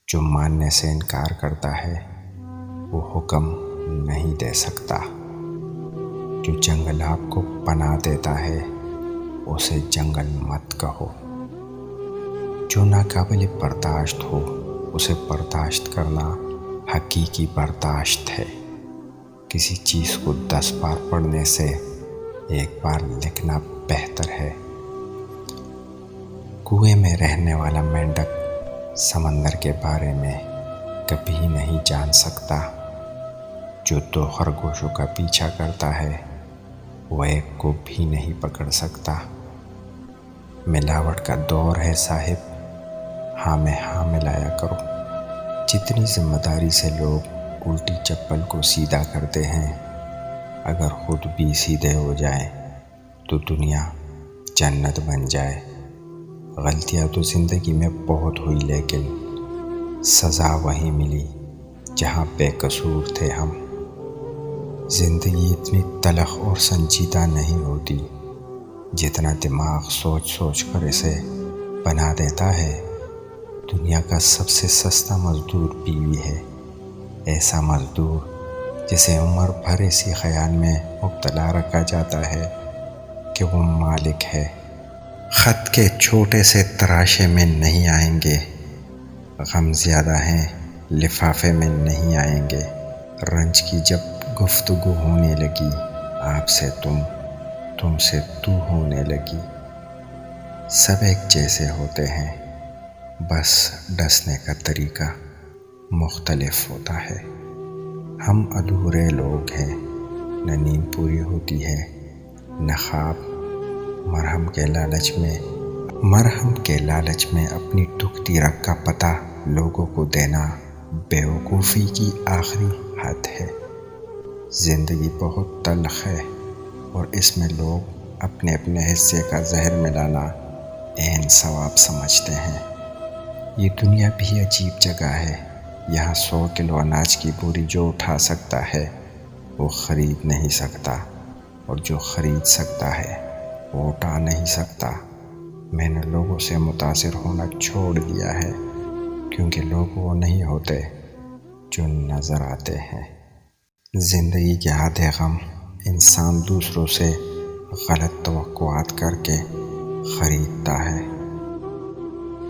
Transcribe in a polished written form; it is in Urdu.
جو ماننے سے انکار کرتا ہے وہ حکم نہیں دے سکتا، جو جنگل آپ کو پناہ دیتا ہے اسے جنگل مت کہو، جو ناقابل برداشت ہو اسے برداشت کرنا حقیقی برداشت ہے۔ کسی چیز کو 10 بار پڑھنے سے ایک بار لکھنا بہتر ہے۔ کنویں میں رہنے والا مینڈک سمندر کے بارے میں کبھی نہیں جان سکتا، جو 2 خرگوشوں کا پیچھا کرتا ہے وہ ایک کو بھی نہیں پکڑ سکتا۔ ملاوٹ کا دور ہے صاحب، ہاں میں ہاں ملایا کرو۔ جتنی ذمہ داری سے لوگ الٹی چپل کو سیدھا کرتے ہیں، اگر خود بھی سیدھے ہو جائیں تو دنیا جنت بن جائے۔ غلطیاں تو زندگی میں بہت ہوئی، لیکن سزا وہیں ملی جہاں بے قصور تھے ہم۔ زندگی اتنی تلخ اور سنجیدہ نہیں ہوتی جتنا دماغ سوچ سوچ کر اسے بنا دیتا ہے۔ دنیا کا سب سے سستا مزدور بیوی ہے، ایسا مزدور جسے عمر بھر اسی خیال میں مبتلا رکھا جاتا ہے کہ وہ مالک ہے۔ خط کے چھوٹے سے تراشے میں نہیں آئیں گے، غم زیادہ ہیں لفافے میں نہیں آئیں گے۔ رنج کی جب گفتگو ہونے لگی، آپ سے تم سے تو ہونے لگی۔ سب ایک جیسے ہوتے ہیں، بس ڈسنے کا طریقہ مختلف ہوتا ہے۔ ہم ادھورے لوگ ہیں، نہ نیند پوری ہوتی ہے نہ خواب۔ مرہم کے لالچ میں اپنی دکھتی رگ کا پتہ لوگوں کو دینا بیوقوفی کی آخری حد ہے۔ زندگی بہت تلخ ہے اور اس میں لوگ اپنے اپنے حصے کا زہر ملانا عین ثواب سمجھتے ہیں۔ یہ دنیا بھی عجیب جگہ ہے، یہاں 100 کلو اناج کی بوری جو اٹھا سکتا ہے وہ خرید نہیں سکتا، اور جو خرید سکتا ہے وہ اٹھا نہیں سکتا۔ میں نے لوگوں سے متاثر ہونا چھوڑ دیا ہے، کیونکہ لوگ وہ نہیں ہوتے جو نظر آتے ہیں۔ زندگی کے آدھے غم انسان دوسروں سے غلط توقعات کر کے خریدتا ہے۔